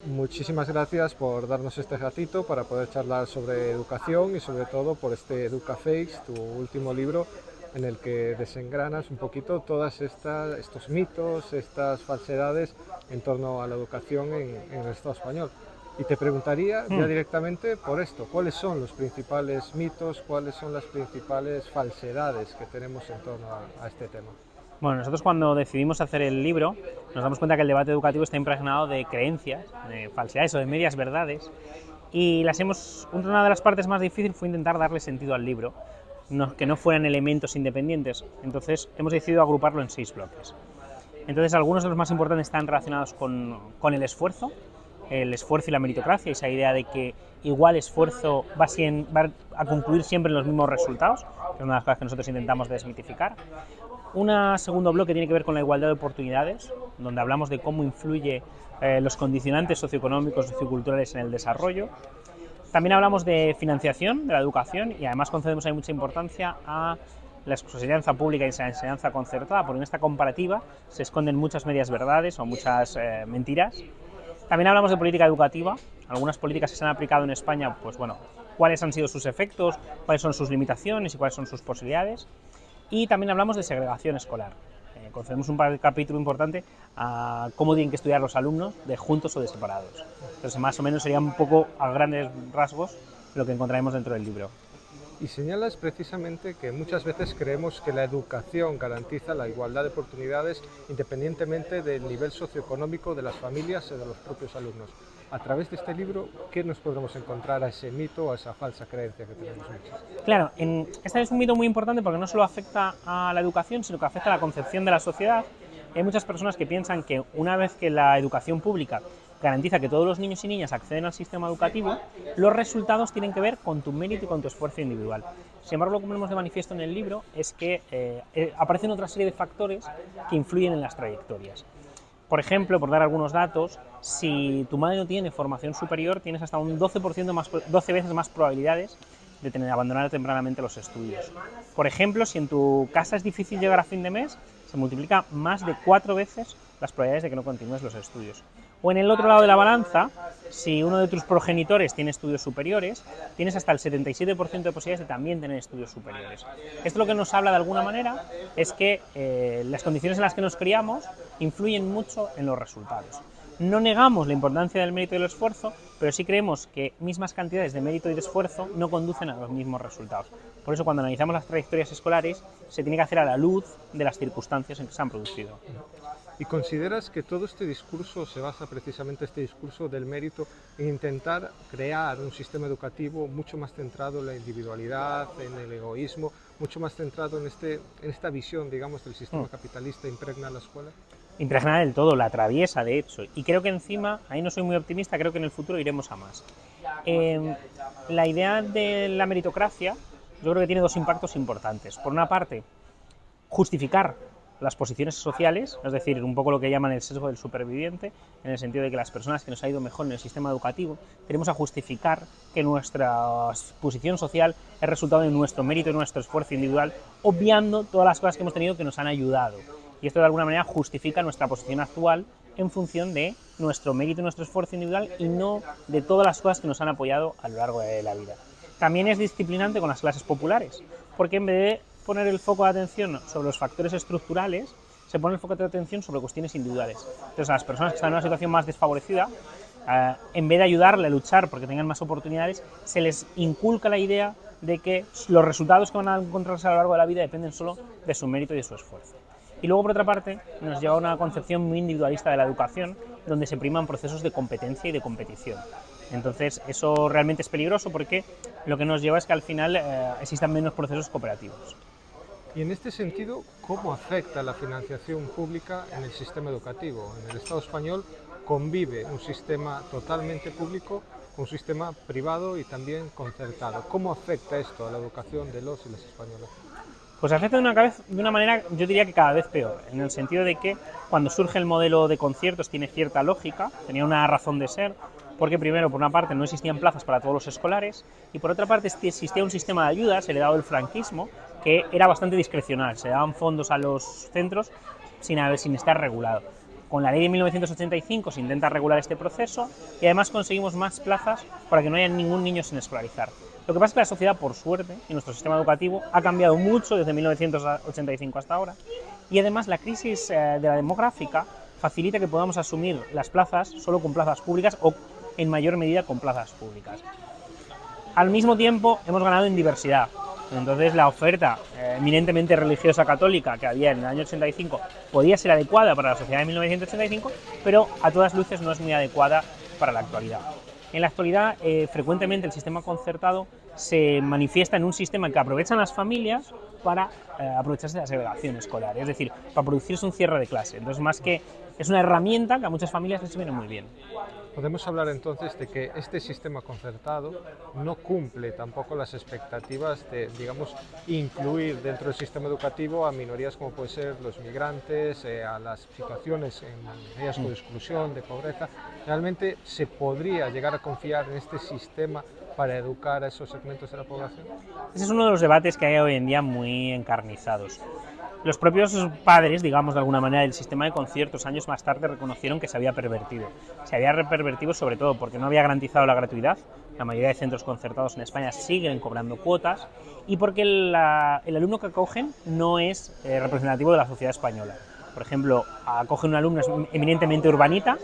Muchísimas gracias por darnos este ratito para poder charlar sobre educación y sobre todo por este Educafakes, tu último libro, en el que desengranas un poquito todas estos mitos, estas falsedades en torno a la educación en el Estado español. Y te preguntaría ya Mm. directamente por esto, ¿cuáles son los principales mitos, cuáles son las principales falsedades que tenemos en torno a este tema? Bueno, nosotros cuando decidimos hacer el libro nos damos cuenta que el debate educativo está impregnado de creencias, de falsedades o de medias verdades, y una de las partes más difíciles fue intentar darle sentido al libro, que no fueran elementos independientes. Entonces hemos decidido agruparlo en 6 bloques. Entonces algunos de los más importantes están relacionados con el esfuerzo y la meritocracia, esa idea de que igual esfuerzo va a concluir siempre en los mismos resultados, que es una de las cosas que nosotros intentamos desmitificar. Un segundo bloque tiene que ver con la igualdad de oportunidades, donde hablamos de cómo influye los condicionantes socioeconómicos y socioculturales en el desarrollo. También hablamos de financiación de la educación y además concedemos ahí mucha importancia a la enseñanza pública y la enseñanza concertada, porque en esta comparativa se esconden muchas medias verdades o muchas mentiras. También hablamos de política educativa, algunas políticas que se han aplicado en España, pues bueno, cuáles han sido sus efectos, cuáles son sus limitaciones y cuáles son sus posibilidades. Y también hablamos de segregación escolar. Concedemos un capítulo importante a cómo tienen que estudiar los alumnos, de juntos o de separados. Entonces, más o menos sería un poco a grandes rasgos lo que encontraremos dentro del libro. Y señalas precisamente que muchas veces creemos que la educación garantiza la igualdad de oportunidades independientemente del nivel socioeconómico de las familias y de los propios alumnos. A través de este libro, ¿qué nos podremos encontrar a ese mito o a esa falsa creencia que tenemos muchos? Claro, este es un mito muy importante porque no solo afecta a la educación, sino que afecta a la concepción de la sociedad. Hay muchas personas que piensan que una vez que la educación pública garantiza que todos los niños y niñas acceden al sistema educativo, los resultados tienen que ver con tu mérito y con tu esfuerzo individual. Sin embargo, lo que ponemos de manifiesto en el libro es que aparecen otra serie de factores que influyen en las trayectorias. Por ejemplo, por dar algunos datos, si tu madre no tiene formación superior, tienes hasta un 12 veces más probabilidades de abandonar tempranamente los estudios. Por ejemplo, si en tu casa es difícil llegar a fin de mes, se multiplica más de 4 veces las probabilidades de que no continúes los estudios. O en el otro lado de la balanza, si uno de tus progenitores tiene estudios superiores, tienes hasta el 77% de posibilidades de también tener estudios superiores. Esto lo que nos habla de alguna manera es que las condiciones en las que nos criamos influyen mucho en los resultados. No negamos la importancia del mérito y del esfuerzo, pero sí creemos que mismas cantidades de mérito y de esfuerzo no conducen a los mismos resultados. Por eso, cuando analizamos las trayectorias escolares, se tiene que hacer a la luz de las circunstancias en que se han producido. ¿Y consideras que todo este discurso se basa precisamente este discurso del mérito en intentar crear un sistema educativo mucho más centrado en la individualidad, en el egoísmo, mucho más centrado en esta visión, digamos, del sistema capitalista impregna la escuela? Impregnada del todo, la atraviesa de hecho, y creo que encima, ahí no soy muy optimista, creo que en el futuro iremos a más. La idea de la meritocracia yo creo que tiene dos impactos importantes. Por una parte, justificar las posiciones sociales, es decir, un poco lo que llaman el sesgo del superviviente, en el sentido de que las personas que nos ha ido mejor en el sistema educativo tenemos a justificar que nuestra posición social es resultado de nuestro mérito y nuestro esfuerzo individual, obviando todas las cosas que hemos tenido que nos han ayudado. Y esto de alguna manera justifica nuestra posición actual en función de nuestro mérito y nuestro esfuerzo individual y no de todas las cosas que nos han apoyado a lo largo de la vida. También es disciplinante con las clases populares, porque en vez de poner el foco de atención sobre los factores estructurales, se pone el foco de atención sobre cuestiones individuales. Entonces, a las personas que están en una situación más desfavorecida, en vez de ayudarle a luchar porque tengan más oportunidades, se les inculca la idea de que los resultados que van a encontrarse a lo largo de la vida dependen solo de su mérito y de su esfuerzo. Y luego, por otra parte, nos lleva a una concepción muy individualista de la educación, donde se priman procesos de competencia y de competición. Entonces, eso realmente es peligroso porque lo que nos lleva es que al final existan menos procesos cooperativos. Y en este sentido, ¿cómo afecta la financiación pública en el sistema educativo? En el Estado español convive un sistema totalmente público con un sistema privado y también concertado. ¿Cómo afecta esto a la educación de los y las españolas? Pues afecta de una manera, yo diría que cada vez peor, en el sentido de que cuando surge el modelo de conciertos tiene cierta lógica, tenía una razón de ser, porque primero, por una parte, no existían plazas para todos los escolares, y por otra parte existía un sistema de ayudas heredado del franquismo que era bastante discrecional, se daban fondos a los centros sin estar regulado. Con la ley de 1985 se intenta regular este proceso y además conseguimos más plazas para que no haya ningún niño sin escolarizar. Lo que pasa es que la sociedad, por suerte, y nuestro sistema educativo ha cambiado mucho desde 1985 hasta ahora, y además la crisis de la demográfica facilita que podamos asumir las plazas solo con plazas públicas o en mayor medida con plazas públicas. Al mismo tiempo hemos ganado en diversidad, entonces la oferta eminentemente religiosa católica que había en el año 85 podía ser adecuada para la sociedad de 1985, pero a todas luces no es muy adecuada para la actualidad. En la actualidad, frecuentemente el sistema concertado se manifiesta en un sistema que aprovechan las familias para aprovecharse de la segregación escolar, es decir, para producirse un cierre de clase. Entonces, más que es una herramienta que a muchas familias les viene muy bien. Podemos hablar entonces de que este sistema concertado no cumple tampoco las expectativas de, digamos, incluir dentro del sistema educativo a minorías como pueden ser los migrantes, a las situaciones en riesgo de exclusión, de pobreza. ¿Realmente se podría llegar a confiar en este sistema para educar a esos segmentos de la población? Ese es uno de los debates que hay hoy en día muy encarnizados. Los propios padres, digamos de alguna manera, del sistema de conciertos años más tarde reconocieron que se había pervertido. Se había pervertido sobre todo porque no había garantizado la gratuidad, la mayoría de centros concertados en España siguen cobrando cuotas, y porque el alumno que acogen no es representativo de la sociedad española. Por ejemplo, acogen un alumno eminentemente urbanita,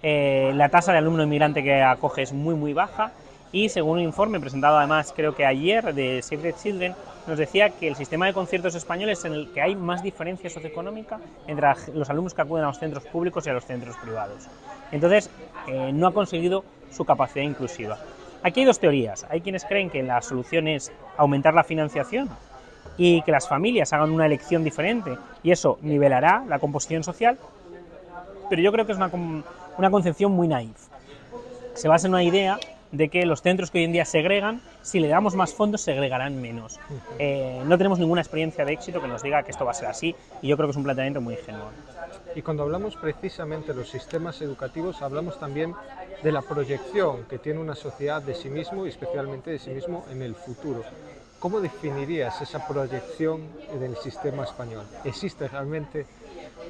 la tasa de alumno inmigrante que acoge es muy baja, y según un informe presentado además creo que ayer de Save the Children, nos decía que el sistema de conciertos español es en el que hay más diferencia socioeconómica entre los alumnos que acuden a los centros públicos y a los centros privados. Entonces, no ha conseguido su capacidad inclusiva. Aquí hay dos teorías. Hay quienes creen que la solución es aumentar la financiación y que las familias hagan una elección diferente y eso nivelará la composición social, pero yo creo que es una concepción muy naif. Se basa en una idea de que los centros que hoy en día segregan, si le damos más fondos, segregarán menos. No tenemos ninguna experiencia de éxito que nos diga que esto va a ser así, y yo creo que es un planteamiento muy ingenuo. Y cuando hablamos precisamente de los sistemas educativos, hablamos también de la proyección que tiene una sociedad de sí mismo y especialmente de sí mismo en el futuro. ¿Cómo definirías esa proyección del sistema español? ¿Existe realmente?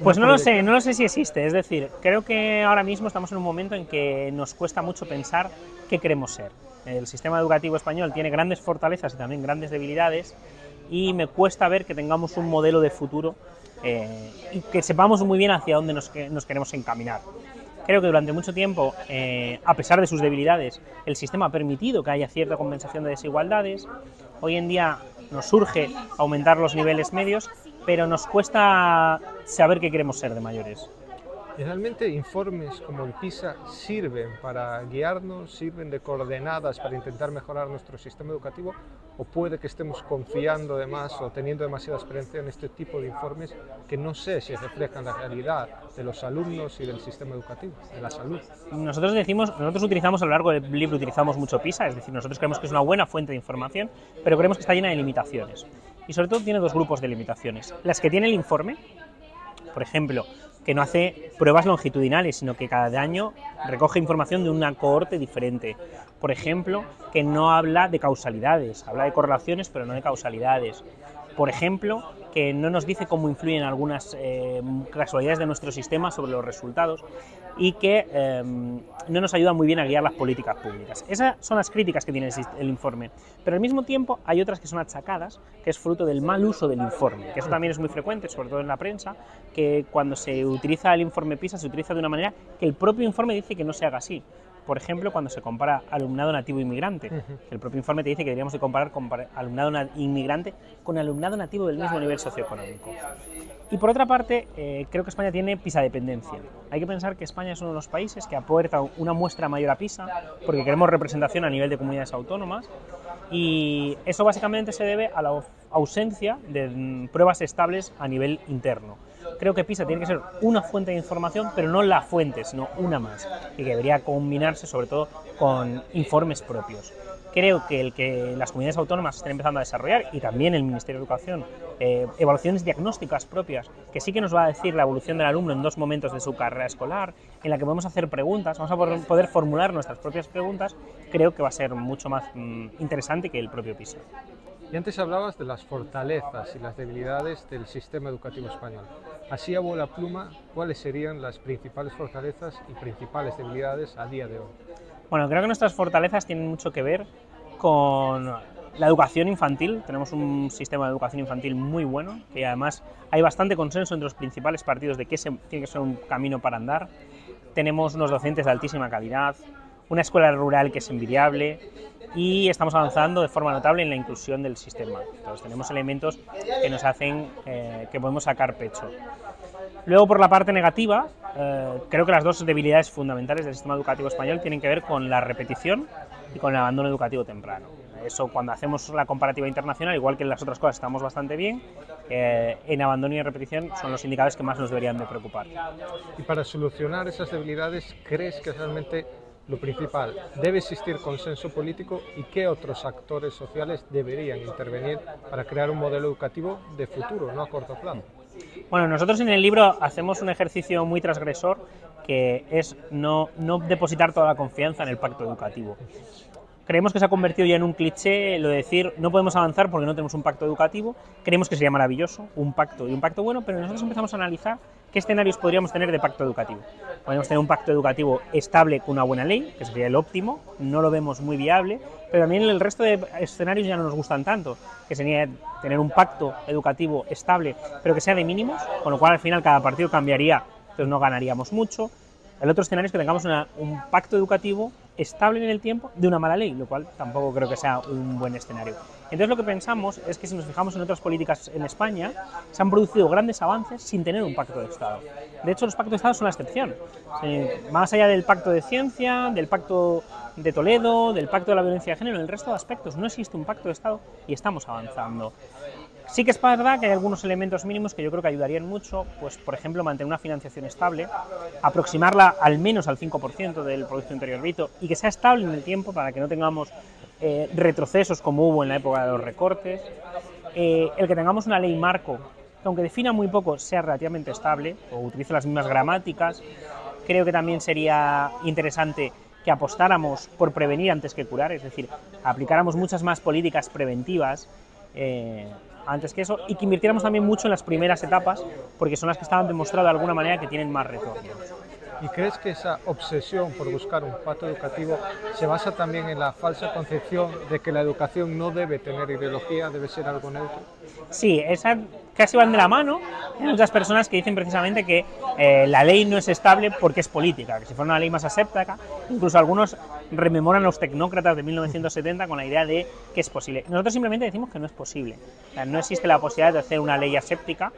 Pues no lo sé si existe, es decir, creo que ahora mismo estamos en un momento en que nos cuesta mucho pensar qué queremos ser. El sistema educativo español tiene grandes fortalezas y también grandes debilidades, y me cuesta ver que tengamos un modelo de futuro y que sepamos muy bien hacia dónde nos queremos encaminar. Creo que durante mucho tiempo, a pesar de sus debilidades, el sistema ha permitido que haya cierta compensación de desigualdades. Hoy en día nos urge aumentar los niveles medios, pero nos cuesta saber qué queremos ser de mayores. ¿Y realmente informes como el PISA sirven para guiarnos, sirven de coordenadas para intentar mejorar nuestro sistema educativo? ¿O puede que estemos confiando de más o teniendo demasiada experiencia en este tipo de informes que no sé si reflejan la realidad de los alumnos y del sistema educativo, de la salud? Nosotros utilizamos a lo largo del libro utilizamos mucho PISA, es decir, nosotros creemos que es una buena fuente de información, pero creemos que está llena de limitaciones. Y sobre todo tiene dos grupos de limitaciones. Las que tiene el informe, por ejemplo, que no hace pruebas longitudinales, sino que cada año recoge información de una cohorte diferente. Por ejemplo, que no habla de causalidades, habla de correlaciones, pero no de causalidades. Por ejemplo, que no nos dice cómo influyen algunas casualidades de nuestro sistema sobre los resultados, y que no nos ayuda muy bien a guiar las políticas públicas. Esas son las críticas que tiene el informe, pero al mismo tiempo hay otras que son achacadas, que es fruto del mal uso del informe, que eso también es muy frecuente, sobre todo en la prensa, que cuando se utiliza el informe PISA se utiliza de una manera que el propio informe dice que no se haga así. Por ejemplo, cuando se compara alumnado nativo inmigrante, el propio informe te dice que deberíamos de comparar alumnado inmigrante con alumnado nativo del mismo nivel socioeconómico. Y por otra parte, creo que España tiene PISA dependencia. Hay que pensar que España es uno de los países que aporta una muestra mayor a PISA porque queremos representación a nivel de comunidades autónomas, y eso básicamente se debe a la ausencia de pruebas estables a nivel interno. Creo que PISA tiene que ser una fuente de información, pero no la fuente, sino una más, y que debería combinarse sobre todo con informes propios. Creo que el que las comunidades autónomas estén empezando a desarrollar, y también el Ministerio de Educación, evaluaciones diagnósticas propias, que sí que nos va a decir la evolución del alumno en dos momentos de su carrera escolar, en la que podemos hacer preguntas, vamos a poder formular nuestras propias preguntas, creo que va a ser mucho más interesante que el propio PISA. Y antes hablabas de las fortalezas y las debilidades del sistema educativo español. Así a bola pluma, ¿cuáles serían las principales fortalezas y principales debilidades a día de hoy? Bueno, creo que nuestras fortalezas tienen mucho que ver con la educación infantil. Tenemos un sistema de educación infantil muy bueno, que además hay bastante consenso entre los principales partidos de que ese tiene que ser un camino para andar. Tenemos unos docentes de altísima calidad, una escuela rural que es envidiable y estamos avanzando de forma notable en la inclusión del sistema. Entonces tenemos elementos que nos hacen que podemos sacar pecho. Luego, por la parte negativa, creo que las dos debilidades fundamentales del sistema educativo español tienen que ver con la repetición y con el abandono educativo temprano. Eso, cuando hacemos la comparativa internacional, igual que en las otras cosas estamos bastante bien, en abandono y repetición son los indicadores que más nos deberían de preocupar. Y para solucionar esas debilidades, ¿crees que realmente lo principal, debe existir consenso político y qué otros actores sociales deberían intervenir para crear un modelo educativo de futuro, no a corto plazo? Bueno, nosotros en el libro hacemos un ejercicio muy transgresor que es no depositar toda la confianza en el pacto educativo. Creemos que se ha convertido ya en un cliché lo de decir no podemos avanzar porque no tenemos un pacto educativo. Creemos que sería maravilloso, un pacto y un pacto bueno, pero nosotros empezamos a analizar qué escenarios podríamos tener de pacto educativo. Podemos tener un pacto educativo estable con una buena ley, que sería el óptimo, no lo vemos muy viable, pero también el resto de escenarios ya no nos gustan tanto, que sería tener un pacto educativo estable, pero que sea de mínimos, con lo cual al final cada partido cambiaría, entonces no ganaríamos mucho. El otro escenario es que tengamos un pacto educativo estable en el tiempo de una mala ley, lo cual tampoco creo que sea un buen escenario. Entonces lo que pensamos es que si nos fijamos en otras políticas en España, se han producido grandes avances sin tener un pacto de Estado. De hecho, los pactos de Estado son la excepción. Más allá del pacto de ciencia, del pacto de Toledo, del pacto de la violencia de género, en el resto de aspectos no existe un pacto de Estado y estamos avanzando. Sí que es verdad que hay algunos elementos mínimos que yo creo que ayudarían mucho, pues por ejemplo mantener una financiación estable, aproximarla al menos al 5% del Producto Interior Bruto y que sea estable en el tiempo para que no tengamos retrocesos como hubo en la época de los recortes, el que tengamos una ley marco que aunque defina muy poco sea relativamente estable o utilice las mismas gramáticas. Creo que también sería interesante que apostáramos por prevenir antes que curar, es decir, aplicáramos muchas más políticas preventivas antes que eso, y que invirtiéramos también mucho en las primeras etapas, porque son las que estaban demostrado de alguna manera que tienen más retornos. ¿Y crees que esa obsesión por buscar un pacto educativo se basa también en la falsa concepción de que la educación no debe tener ideología, debe ser algo neutro? Sí, esa casi van de la mano. Hay muchas personas que dicen precisamente que la ley no es estable porque es política, que si fuera una ley más aséptica, incluso algunos rememoran a los tecnócratas de 1970 con la idea de que es posible. Nosotros simplemente decimos que no es posible. O sea, no existe la posibilidad de hacer una ley aséptica.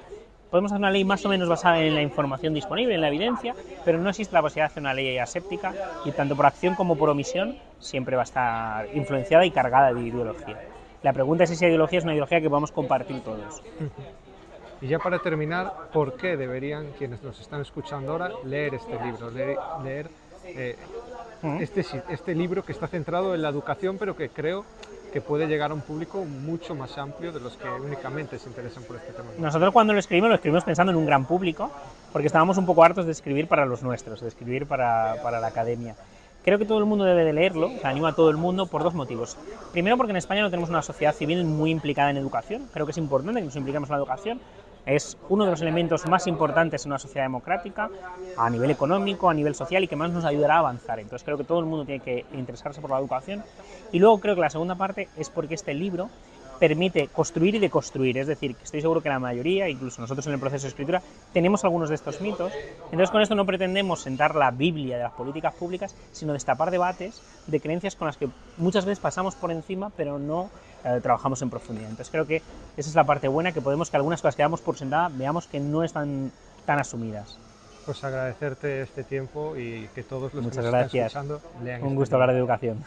Podemos hacer una ley más o menos basada en la información disponible, en la evidencia, pero no existe la posibilidad de hacer una ley aséptica y tanto por acción como por omisión siempre va a estar influenciada y cargada de ideología. La pregunta es si esa ideología es una ideología que podamos compartir todos. Y ya para terminar, ¿por qué deberían quienes nos están escuchando ahora leer este libro, leer este libro que está centrado en la educación, pero que creo que puede llegar a un público mucho más amplio de los que únicamente se interesan por este tema? Nosotros cuando lo escribimos pensando en un gran público, porque estábamos un poco hartos de escribir para los nuestros, de escribir para la academia. Creo que todo el mundo debe de leerlo, animo a todo el mundo por dos motivos. Primero, porque en España no tenemos una sociedad civil muy implicada en educación. Creo que es importante que nos impliquemos en la educación. Es uno de los elementos más importantes en una sociedad democrática, a nivel económico, a nivel social, y que más nos ayudará a avanzar. Entonces creo que todo el mundo tiene que interesarse por la educación. Y luego creo que la segunda parte es porque este libro permite construir y deconstruir, es decir, que estoy seguro que la mayoría, incluso nosotros en el proceso de escritura, tenemos algunos de estos mitos. Entonces con esto no pretendemos sentar la Biblia de las políticas públicas, sino destapar debates de creencias con las que muchas veces pasamos por encima, pero no trabajamos en profundidad. Entonces creo que esa es la parte buena, que podemos que algunas cosas que damos por sentada veamos que no están tan asumidas. Pues agradecerte este tiempo y que todos los Muchas que nos gracias. están escuchando lean. Un gusto hablar de educación.